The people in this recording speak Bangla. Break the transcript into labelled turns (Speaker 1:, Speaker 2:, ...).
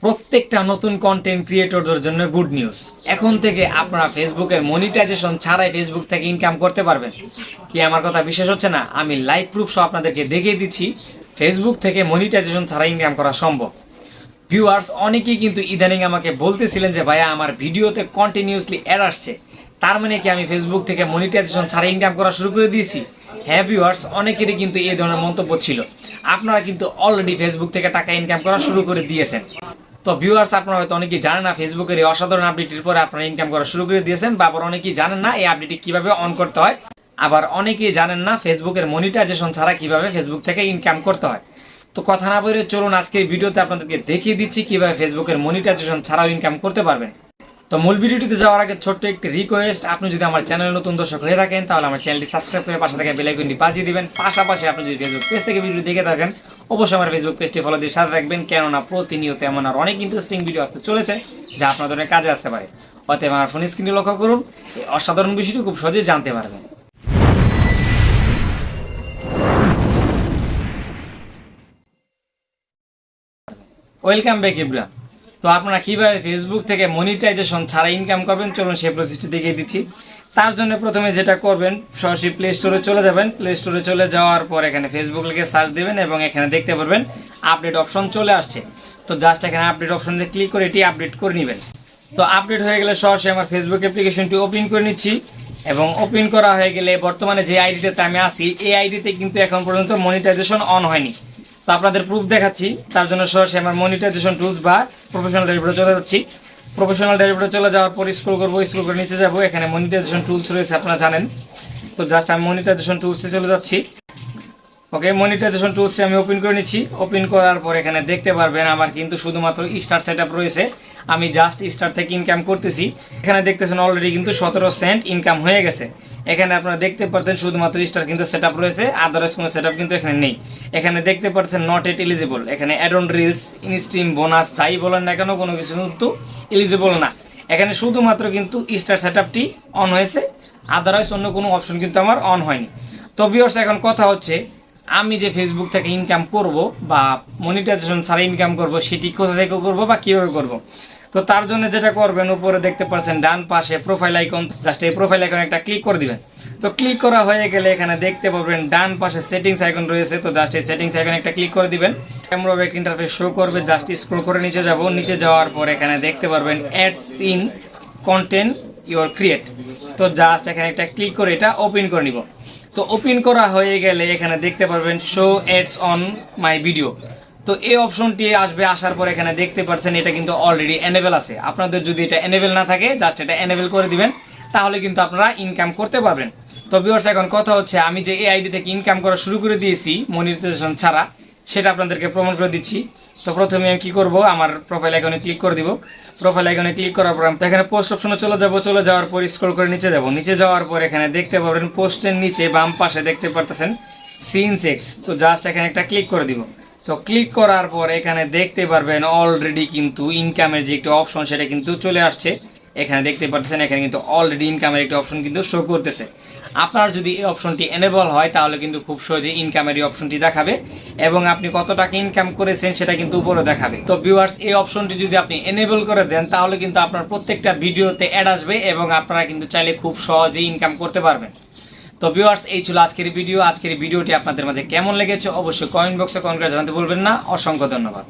Speaker 1: প্রত্যেকটা নতুন কন্টেন্ট ক্রিয়েটরদের জন্য গুড নিউজ। এখন থেকে আপনারা ফেসবুকের মনিটাইজেশন ছাড়াই ফেসবুক থেকে ইনকাম করতে পারবেন। কি আমার কথা বিশ্বাস হচ্ছে না? আমি লাইভ প্রুফ সহ আপনাদেরকে দেখিয়ে দিচ্ছি ফেসবুক থেকে মনিটাইজেশন ছাড়া ইনকাম করা সম্ভব। ভিউয়ার্স অনেকেই কিন্তু ইদানিং আমাকে বলতেছিলেন যে ভাইয়া আমার ভিডিওতে কন্টিনিউসলি অ্যাড আসছে, তার মানে কি আমি ফেসবুক থেকে মনিটাইজেশন ছাড়া ইনকাম করা শুরু করে দিয়েছি? হ্যাঁ ভিউয়ার্স, অনেকেরই কিন্তু এই ধরনের মন্তব্য ছিল। আপনারা কিন্তু অলরেডি ফেসবুক থেকে টাকা ইনকাম করা শুরু করে দিয়েছেন। তো ভিউয়ার্স, আপনারা হয়তো অনেকেই জানেন না ফেসবুকের এই অসাধারণ আপডেটের পরে আপনারা ইনকাম করা শুরু করে দিয়েছেন, বা আবার অনেকেই জানেন না এই আপডেটটি কিভাবে অন করতে হয়, আবার অনেকেই জানেন না ফেসবুকের মনিটাইজেশন ছাড়া কিভাবে ফেসবুক থেকে ইনকাম করতে হয়। তো কথা না বলে চলুন আজকের ভিডিওতে আপনাদেরকে দেখিয়ে দিচ্ছি কিভাবে ফেসবুকের মনিটাইজেশন ছাড়াও ইনকাম করতে পারবেন। তো মূল ভিডিওটিতে যাওয়ার আগে ছোট্ট একটি রিকোয়েস্ট, আপনি যদি আমার চ্যানেলে নতুন দর্শক হয়ে থাকেন তাহলে আমার চ্যানেলটি সাবস্ক্রাইব করে পাশে থাকা বেল আইকনটি বাজিয়ে দিবেন। পাশাপাশি আপনি যদি ফেসবুক পেজ থেকে ভিডিও দেখে থাকেন অবশ্যই আমার ফেসবুক পেজটি ফলো দিয়ে সাথে থাকবেন, কেননা প্রতিনিয়ত এমন আর অনেক ইন্টারেস্টিং ভিডিও আসতে চলেছে যা আপনাদের কাজে আসতে পারে। অতএব আমার ফোন স্ক্রিনে লক্ষ্য করুন, এই অসাধারণ বিষয়টি খুব সহজেই জানতে পারবেন। Welcome back everyone. তো আপনারা কিভাবে ফেসবুক থেকে মনিটাইজেশন ছাড়া ইনকাম করবেন চলুন সেই প্রসেসটি দেখিয়ে দিচ্ছি। তার জন্য প্রথমে যেটা করবেন, সরাসরি প্লে স্টোরে চলে যাবেন। প্লে স্টোরে চলে যাওয়ার পর এখানে ফেসবুক লিখে সার্চ দেবেন এবং এখানে দেখতে পারবেন আপডেট অপশন চলে আসছে। তো জাস্ট এখানে আপডেট অপশনে ক্লিক করে এটি আপডেট করে নেবেন। তো আপডেট হয়ে গেলে সরাসরি আমার ফেসবুক অ্যাপ্লিকেশনটি ওপেন করে নিচ্ছি এবং ওপেন করা হয়ে গেলে বর্তমানে যে আইডিটাতে আমি আছি এই আইডিতে কিন্তু এখন পর্যন্ত মনিটাইজেশন অন হয়নি। তো আপনাদের প্রুফ দেখাচ্ছি, তার জন্য সরাসরি আমার মনিটাইজেশন টুলস বা প্রফেশনাল ড্যাশবোর্ডে চলে যাচ্ছি। প্রফেশনাল ড্যাশবোর্ডে চলে যাওয়ার পর স্ক্রল করবো, স্ক্রল করে নিচে যাবো, এখানে মনিটাইজেশন টুলস রয়েছে আপনারা জানেন। তো জাস্ট আমি মনিটাইজেশন টুলসে চলে যাচ্ছি। ওকে, মনিটাইজেশন টুলসে আমি ওপেন করে নিচ্ছি। ওপেন করার পর এখানে দেখতে পারবেন আমার কিন্তু শুধুমাত্র স্টার সেটআপ রয়েছে। আমি জাস্ট স্টার থেকে ইনকাম করতেছি। এখানে দেখতেছেন অলরেডি কিন্তু 17 সেন্ট ইনকাম হয়ে গেছে। এখানে আপনারা দেখতে পাচ্ছেন শুধুমাত্র স্টার কিন্তু সেটআপ রয়েছে, আদারওয়াইজ কোনো সেটআপ কিন্তু এখানে নেই। এখানে দেখতে পাচ্ছেন নট এট এলিজিবল, এখানে ad on reels, instream, bonus যাই বলেন না কেন কোনো কিছু কিন্তু এলিজিবল না। এখানে শুধুমাত্র কিন্তু স্টার সেটআপটি অন হয়েছে, আদারওয়াইজ অন্য কোনো অপশন কিন্তু আমার অন হয়নি। তো ভিউয়ার্স, এখন কথা হচ্ছে আমি যে ফেসবুক থেকে ইনকাম করব বা মনিটাইজেশন ছাড়া ইনকাম করব সেটি কোথা থেকে করব বা কীভাবে করব। তো তার জন্য যেটা করবেন, উপরে দেখতে পাচ্ছেন ডান পাশে প্রোফাইল আইকন, জাস্ট এই প্রোফাইল আইকনে একটা ক্লিক করে দিবেন। তো ক্লিক করা হয়ে গেলে এখানে দেখতে পাবেন ডান পাশে সেটিংস আইকন রয়েছে। তো জাস্ট এই সেটিংস আইকনে একটা ক্লিক করে দিবেন। এমনভাবে একটা ইন্টারফেস শো করবে, জাস্ট স্ক্রল করে নিচে যাব। নিচে যাওয়ার পর এখানে দেখতে পারবেন ads in content your create. তো জাস্ট এখানে একটা ক্লিক করে এটা ওপেন করে নিব। তো ওপেন করা হয়ে গেলে এখানে দেখতে পারবেন show ads on my video. তো এই অপশনটি আসবে, আসার পর এখানে দেখতে পাচ্ছেন এটা কিন্তু অলরেডি এনেবল আছে। আপনাদের যদি এটা এনেবল না থাকে জাস্ট এটা এনেবল করে দিবেন, তাহলে কিন্তু আপনারা ইনকাম করতে পারবেন। তো ভিউয়ার্স, এখন কথা হচ্ছে আমি যে এই আইডি থেকে ইনকাম করা শুরু করে দিয়েছি মনিটাইজেশন ছাড়া, সেটা আপনাদেরকে প্রমাণ করে দিচ্ছি। তো প্রথমে আমি কি করব, আমার প্রোফাইল আইকনে ক্লিক করে দিব। প্রোফাইল আইকনে ক্লিক করার পর এখানে পোস্ট অপশনে চলে যাব। চলে যাওয়ার পর স্ক্রল করে নিচে যাব। নিচে যাওয়ার পর এখানে দেখতে পাবেন পোস্টের নিচে বাম পাশে দেখতে পারতেছেন সিন সেক্স। তো জাস্ট এখানে একটা ক্লিক করে দিব। তো ক্লিক করার পর এখানে দেখতে পারবেন অলরেডি কিন্তু ইনকামের যে একটি অপশন সেটা কিন্তু চলে আসছে। এখানে দেখতে পাচ্ছেন এখানে কিন্তু অলরেডি ইনকামের একটি অপশন কিন্তু শো করতেছে। আপনার যদি এই অপশনটি এনেবল হয় তাহলে কিন্তু খুব সহজে ইনকামের এই অপশনটি দেখাবে এবং আপনি কত টাকা ইনকাম করেছেন সেটা কিন্তু উপরে দেখাবে। তো ভিউয়ার্স, এই অপশনটি যদি আপনি এনেবল করে দেন তাহলে কিন্তু আপনার প্রত্যেকটা ভিডিওতে অ্যাড আসবে এবং আপনারা কিন্তু চাইলে খুব সহজেই ইনকাম করতে পারবেন। তো ভিউয়ার্স, এই ছিল আজকের ভিডিও। আজকের ভিডিওটি আপনাদের মাঝে কেমন লেগেছে অবশ্যই কমেন্ট বক্সে কমেন্ট করে জানাতে ভুলবেন না। অসংখ্য ধন্যবাদ।